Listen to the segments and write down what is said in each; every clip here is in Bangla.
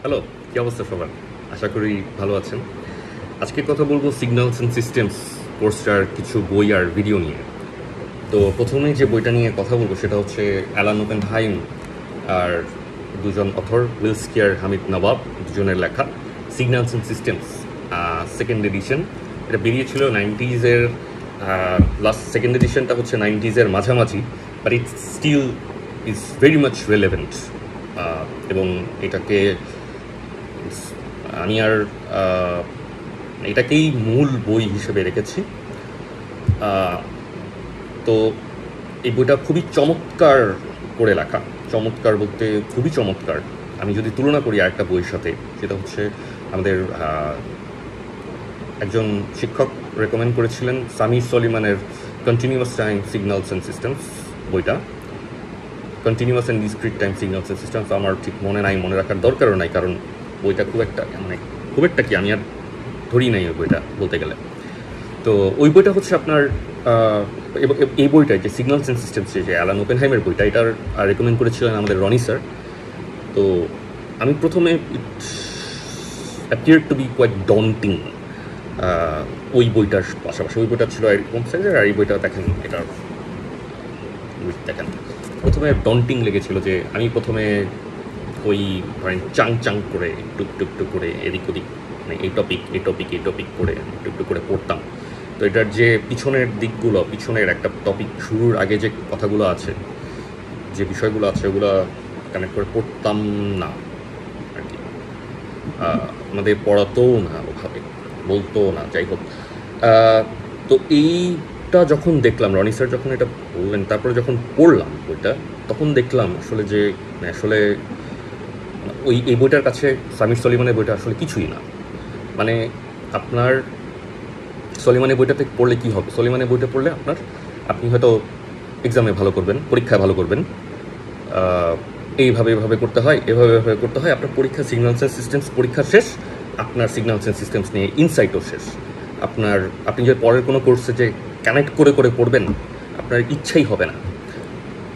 হ্যালো, কি অবস্থা সবার? আশা করি ভালো আছেন। আজকে কথা বলবো সিগন্যালস অ্যান্ড সিস্টেমস কোর্সটার কিছু বই আর ভিডিও নিয়ে। তো প্রথমেই যে বইটা নিয়ে কথা বলবো সেটা হচ্ছে অ্যালান ওপেনহাইম আর দুজন অথর উইলস্কি আর হামিদ নবাব দুজনের লেখা signals and systems, second edition. এটা বেরিয়েছিল 90s-এর লাস্ট। সেকেন্ড এডিশনটা হচ্ছে 90s-এর মাঝামাঝি, but it still is very much relevant. এবং এটাকে আমি আর এটাকেই মূল বই হিসেবে রেখেছি। তো এই বইটা খুবই চমৎকার করে লেখা। চমৎকার বলতে খুবই চমৎকার। আমি যদি তুলনা করি আরেকটা বইয়ের সাথে, সেটা হচ্ছে আমাদের একজন শিক্ষক রেকমেন্ড করেছিলেন সামির সলিমানের continuous time signals and systems বইটা। Continuous and discrete time signals and systems আমার ঠিক মনে নাই, মনে রাখার দরকারও নাই, কারণ বইটা খুব একটা কি আমি আর ধরি নাই ওই বইটা বলতে গেলে। তো ওই বইটা হচ্ছে আপনার এই বইটা যে সিগন্যালস অ্যান্ড সিস্টেমস, যে অ্যালান ওপেনহাইমের বইটা, এটার রেকমেন্ড করেছিলেন আমাদের রনি স্যার। তো আমি প্রথমে it appear to be quite daunting ওই বইটার পাশাপাশি। ওই বইটা ছিল এরকম সাইজের, আর এই বইটা দেখেন, এটা দেখেন প্রথমে ডন্টিং লেগেছিল। যে আমি প্রথমে ওই ধরেন চাং চাং করে টুক টুক টুক করে এদিক ওদিক, মানে এই টপিক করে একটু করে পড়তাম। তো এটার যে পিছনের দিকগুলো, পিছনের একটা টপিক শুরুর আগে যে কথাগুলো আছে, যে বিষয়গুলো আছে, ওগুলো কানেক্ট করে পড়তাম না আর কি। আমাদের পড়াতেও না ওভাবে, বলতো না, যাই হোক। তো এইটা যখন দেখলাম, রনি স্যার যখন এটা বললেন, তারপরে যখন পড়লাম বইটা, তখন দেখলাম আসলে যে আসলে এই বইটার কাছে সামির সলিমানের বইটা আসলে কিছুই না। মানে আপনার সলিমানের বইটাতে পড়লে কি হবে? সলিমানের বইটা পড়লে আপনি হয়তো এক্সামে ভালো করবেন, পরীক্ষায় ভালো করবেন, এভাবে করতে হয়, এভাবে করতে হয়। আপনার পরীক্ষা সিগন্যালস অ্যান্ড সিস্টেমস পরীক্ষা শেষ, আপনার সিগন্যালস অ্যান্ড সিস্টেমস নিয়ে ইনসাইটও শেষ। আপনি যে পরের কোনো কোর্সে যে কানেক্ট করে পড়বেন, আপনার ইচ্ছাই হবে না।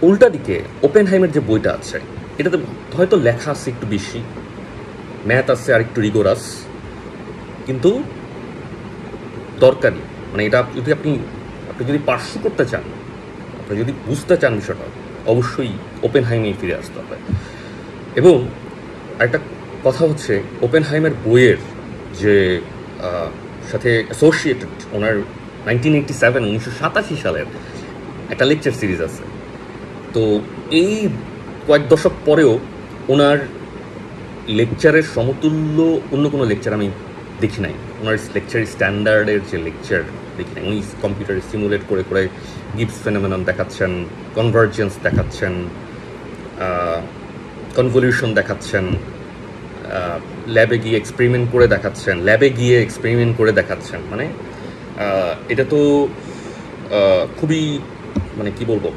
উল্টা দিকে ওপেনহাইমের যে বইটা আছে, এটাতে হয়তো লেখা আছে একটু বেশি, ম্যাথ আছে আর একটু রিগোরাস, কিন্তু দরকারি। মানে এটা আপনি যদি পার্শ্ব করতে চান, আপনি যদি বুঝতে চান বিষয়টা, অবশ্যই ওপেনহাইমেই ফিরে আসতে হবে। এবং একটা কথা হচ্ছে, ওপেনহাইমের বইয়ের যে সাথে অ্যাসোসিয়েটেড ওনার 1987 সালের একটা লেকচার সিরিজ আছে। তো এই কয়েক দশক পরেও ওনার লেকচারের সমতুল্য অন্য কোনো লেকচার আমি দেখি নাই। ওনার লেকচার স্ট্যান্ডার্ডের যে লেকচার দেখি নাই। উনি কম্পিউটারে সিমুলেট করে গিবস ফেনোমেনন দেখাচ্ছেন, কনভার্জেন্স দেখাচ্ছেন, কনভলিউশন দেখাচ্ছেন, ল্যাবে গিয়ে এক্সপেরিমেন্ট করে দেখাচ্ছেন। মানে এটা তো খুবই, মানে কি বলবো,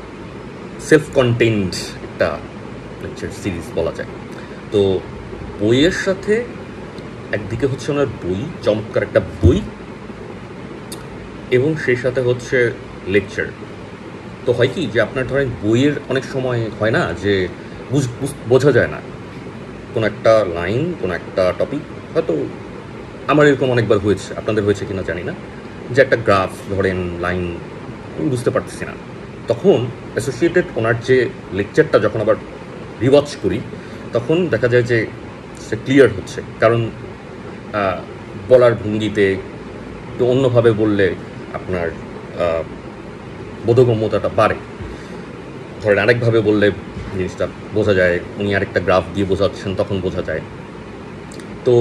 সেলফ কন্টেইনড একটা লেকচার সিরিজ বলা যায়। তো বইয়ের সাথে একদিকে হচ্ছে ওনার বই, চমৎকার একটা বই, এবং সেই সাথে হচ্ছে লেকচার। তো হয় কি, যে আপনার ধরেন বইয়ের অনেক সময় হয় না যে বোঝা যায় না কোনো একটা লাইন, কোনো একটা টপিক। হয়তো আমার এরকম অনেকবার হয়েছে, আপনাদের হয়েছে কিনা জানি না, যে একটা গ্রাফ ধরেন, লাইন বুঝতে পারতেছি না। তখন অ্যাসোসিয়েটেড ওনার যে লেকচারটা যখন আবার রিওয়াচ করি, তখন দেখা যায় যে সে ক্লিয়ার হচ্ছে। কারণ বলার ভঙ্গিতে একটু অন্যভাবে বললে আপনার বোধগম্যতাটা বাড়ে। ধরেন আরেকভাবে বললে জিনিসটা বোঝা যায়, উনি আরেকটা গ্রাফ দিয়ে বোঝাচ্ছেন, তখন বোঝা যায়। তো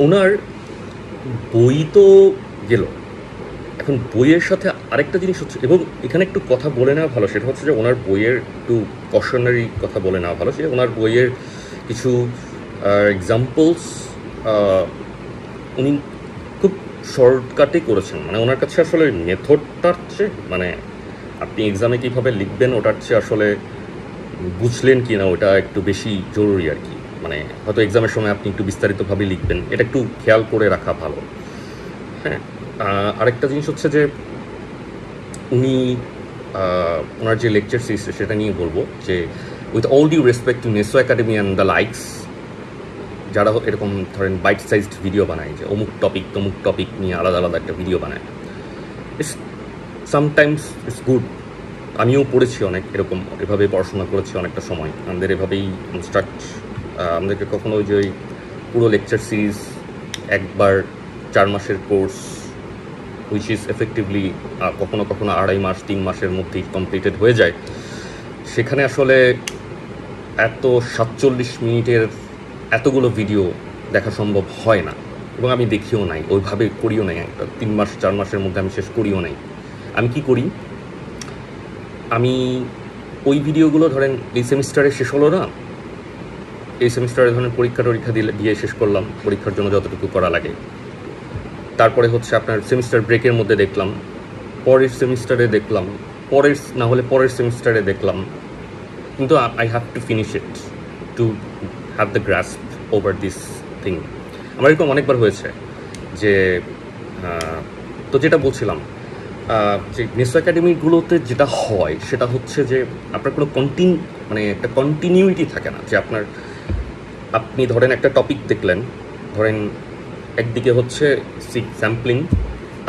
ওনার বই তো গেল, এখন বইয়ের সাথে আরেকটা জিনিস হচ্ছে, এবং এখানে একটু কথা বলে নেওয়া ভালো, সেটা হচ্ছে যে ওনার বইয়ের একটু কশনারি কথা বলে নেওয়া ভালো, যে ওনার বইয়ের কিছু এক্সাম্পলস উনি খুব শর্টকাটে করেছেন। মানে ওনার কাছে আসলে মেথডটার চেয়ে, মানে আপনি এক্সামে কীভাবে লিখবেন ওটার চেয়ে আসলে বুঝলেন কি না ওটা একটু বেশি জরুরি আর কি। মানে হয়তো এক্সামের সময় আপনি একটু বিস্তারিতভাবে লিখবেন, এটা একটু খেয়াল করে রাখা ভালো। হ্যাঁ, আরেকটা জিনিস হচ্ছে যে উনি ওনার যে লেকচার সিরিজ সেটা নিয়ে বলবো, যে with all due respect to Neso academy and the likes, যারা এরকম ধরেন বাইট সাইজড ভিডিও বানায়, যে অমুক টপিক নিয়ে আলাদা আলাদা একটা ভিডিও বানায়, ইটস সামটাইমস ইটস গুড। আমিও পড়েছি অনেক এরকম, এভাবেই পড়াশোনা করেছি অনেকটা সময়। আমাদের এভাবেই আমাদেরকে কখনো ওই যে ওই পুরো লেকচার সিরিজ একবার 4 মাসের কোর্স, হুইচ ইজ এফেক্টিভলি কখনো কখনো 2.5 মাস 3 মাসের মধ্যেই কমপ্লিটেড হয়ে যায়। সেখানে আসলে এত 47 মিনিটের এতগুলো ভিডিও দেখা সম্ভব হয় না, এবং আমি দেখিও নাই, ওইভাবে করিও নাই। একটা 3 মাস 4 মাসের মধ্যে আমি শেষ করিও নাই। আমি কি করি, আমি ওই ভিডিওগুলো ধরেন এই সেমিস্টারে শেষ হলো না, এই সেমিস্টারে ধরেন পরীক্ষা দিয়ে শেষ করলাম, পরীক্ষার জন্য যতটুকু করা লাগে। তারপরে হচ্ছে আপনার সেমিস্টার ব্রেকের মধ্যে দেখলাম, পরের সেমিস্টারে দেখলাম, পরের সেমিস্টারে দেখলাম, কিন্তু I have to finish it to have the grasp over this thing. আমার এরকম অনেকবার হয়েছে যে, তো যেটা বলছিলাম, যে নেসো একাডেমিগুলোতে যেটা হয় সেটা হচ্ছে যে আপনার কোনো একটা কন্টিনিউইটি থাকে না। যে আপনি ধরেন একটা টপিক দেখলেন, ধরেন একদিকে হচ্ছে স্যাম্পলিং,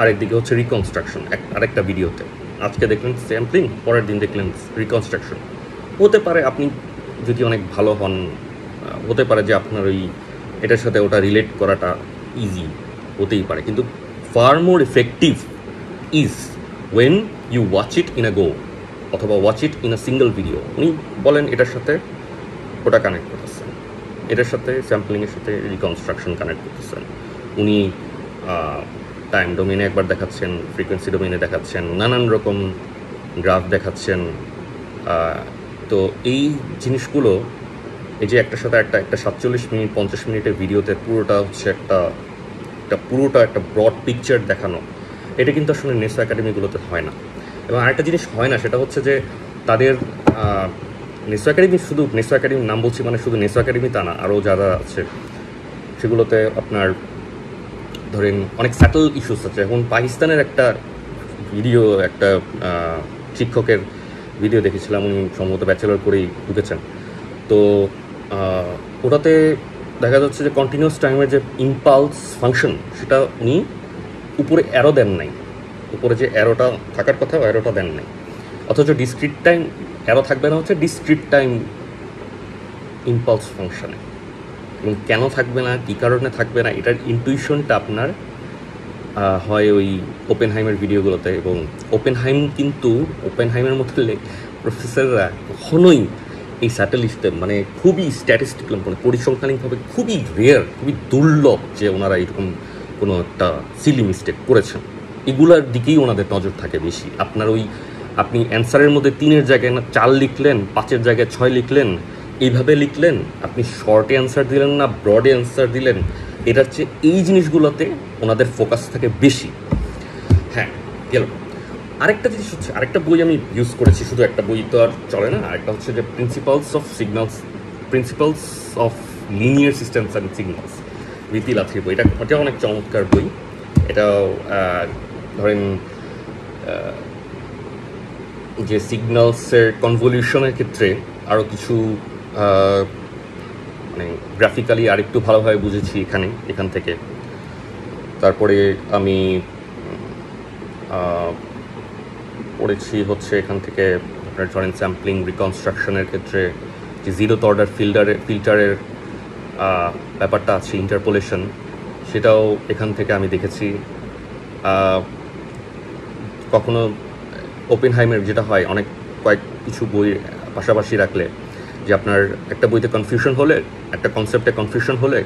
আরেকদিকে হচ্ছে রিকনস্ট্রাকশন আরেকটা ভিডিওতে। আজকে দেখলেন স্যাম্পলিং, পরের দিন দেখলেন রিকনস্ট্রাকশন। হতে পারে আপনি যদি অনেক ভালো হন, হতে পারে যে আপনার ওই এটার সাথে ওটা রিলেট করাটা ইজি হতেই পারে, কিন্তু far more effective is when you watch it in a go, অথবা watch it in a single video. উনি বলেন এটার সাথে ওটা কানেক্ট করতেছেন, এটার সাথে স্যাম্পলিংয়ের সাথে রিকনস্ট্রাকশন কানেক্ট করতেছেন। উনি টাইম ডোমেনে একবার দেখাচ্ছেন, ফ্রিকোয়েন্সি ডোমেনে দেখাচ্ছেন, নানান রকম গ্রাফ দেখাচ্ছেন। তো এই জিনিসগুলো, এই যে একটার সাথে একটা 47 মিনিট 50 মিনিটের ভিডিওতে পুরোটা হচ্ছে একটা ব্রড পিকচার দেখানো, এটা কিন্তু আসলে নেসো একাডেমিগুলোতে হয় না। এবং আরেকটা জিনিস হয় না, সেটা হচ্ছে যে তাদের নেসো একাডেমির নাম বলছি মানে শুধু নেসো একাডেমি তা না, আরও যারা আছে সেগুলোতে আপনার ধরেন অনেক স্যাটেল ইস্যুস আছে। এখন পাকিস্তানের একটা ভিডিও, একটা শিক্ষকের ভিডিও দেখেছিলাম, উনি সম্ভবত ব্যাচেলর করেই ঢুকেছেন। তো ওটাতে দেখা যাচ্ছে যে কন্টিনিউয়াস টাইমের যে ইম্পালস ফাংশন, সেটা উনি উপরে অ্যারো দেন নাই, উপরে যে অ্যারোটা থাকার কথা অ্যারোটা দেন নাই, অথচ ডিসক্রিট টাইম অ্যারো থাকবে না হচ্ছে ডিসক্রিট টাইম ইম্পালস ফাংশনে। এবং কেন থাকবে না, কী কারণে থাকবে না, এটার ইনটুইশনটা আপনার হয় ওই ওপেনহাইমের ভিডিওগুলোতে। এবং ওপেনহাইমের মধ্যে প্রফেসররা কখনোই এই স্যাটেলিস্টের মানে খুবই স্ট্যাটিস্টিক্যাল, মানে পরিসংখ্যানিকভাবে খুবই রেয়ার, খুবই দুর্লভ যে ওনারা এরকম কোনো একটা সিলি মিস্টেক করেছেন। এগুলার দিকেই ওনাদের নজর থাকে বেশি। আপনি অ্যান্সারের মধ্যে 3-এর জায়গায় না 4 লিখলেন, 5-এর জায়গায় 6 লিখলেন, এইভাবে লিখলেন, আপনি শর্টে অ্যান্সার দিলেন না ব্রডে অ্যান্সার দিলেন, এটার চেয়ে এই জিনিসগুলোতে ওনাদের ফোকাস থাকে বেশি। হ্যাঁ, গেল। আরেকটা জিনিস হচ্ছে, আরেকটা বই আমি ইউজ করেছি, শুধু একটা বই তো আর চলে না। আরেকটা হচ্ছে যে principles of linear systems and signals, ভিতি লাথির বই। এটা অনেক চমৎকার বই। এটাও ধরেন যে সিগন্যালসের কনভলিউশনের ক্ষেত্রে আরও কিছু মানে গ্রাফিক্যালি আরেকটু ভালোভাবে বুঝেছি এখান থেকে। তারপরে আমি পড়েছি হচ্ছে এখান থেকে আপনার ধরেন স্যাম্পলিং রিকনস্ট্রাকশনের ক্ষেত্রে যে জিরোথ অর্ডার ফিল্টারের ব্যাপারটা আছে, ইন্টারপোলেশন, সেটাও এখান থেকে আমি দেখেছি। কখনো ওপেনহাইমের যেটা হয়, কিছু বই পাশাপাশি রাখলে যে আপনার একটা বইতে কনফিউশন হলে, একটা কনসেপ্টে কনফিউশন হলে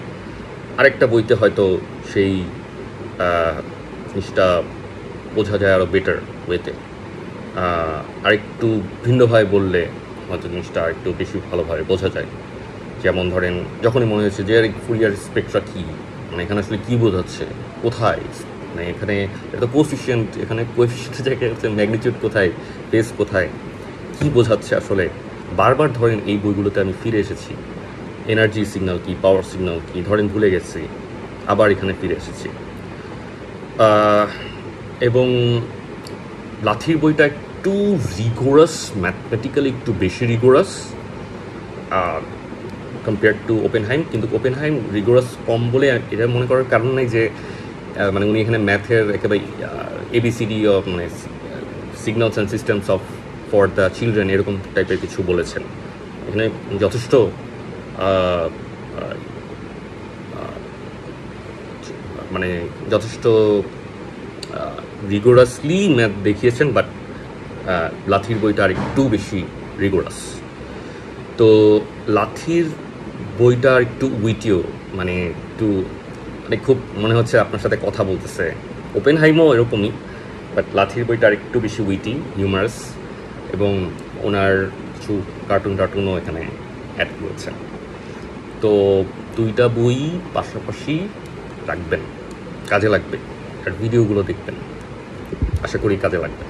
আরেকটা বইতে হয়তো সেই জিনিসটা বোঝা যায় আরও বেটার ওয়েতে, আরেকটু ভিন্নভাবে বললে হয়তো জিনিসটা আরেকটু বেশি ভালোভাবে বোঝা যায়। যেমন ধরেন যখনই মনে হচ্ছে যে ফুরিয়ার স্পেকট্রা কী, মানে এখানে আসলে কী বোঝাচ্ছে, কোথায়, মানে এখানে এটা কোএফিশিয়েন্ট, এখানে কোএফিশিয়েন্টের জায়গায় হচ্ছে ম্যাগনিটিউড কোথায়, ফেজ কোথায়, কী বোঝাচ্ছে আসলে, বারবার ধরেন এই বইগুলোতে আমি ফিরে এসেছি। এনার্জি সিগন্যাল কী, পাওয়ার সিগন্যাল কী, ধরেন ভুলে গেছি, আবার এখানে ফিরে এসেছি। এবং লাথির বইটা একটু রিগোরাস, ম্যাথমেটিক্যালি একটু বেশি রিগোরাস, কম্পেয়ার টু ওপেনহাইম, কিন্তু ওপেনহাইম রিগোরাস কম বলে এটা মনে করার কারণ নেই যে মানে উনি এখানে ম্যাথের একেবারে এবিসিডি অফ মানে signals and systems of for the children এরকম টাইপের কিছু বলেছেন। এখানে যথেষ্ট মানে যথেষ্ট রিগোরাসলি ম্যাথ দেখিয়েছেন, বাট লাথির বইটা আর একটু বেশি রিগোরাস। তো লাথির বইটা আর একটু উইটিও, মানে একটু মানে খুব মনে হচ্ছে আপনার সাথে কথা বলতেছে। ওপেনহাইমও এরকমই, বাট লাথির বইটা আর একটু বেশি উইটি, হিউমারাস, এবং ওনার কিছু কার্টুনও এখানে অ্যাড করেছেন। তো দুইটা বই পাশাপাশি রাখবেন, কাজে লাগবে, আর ভিডিওগুলো দেখবেন, আশা করি কাজে লাগবে।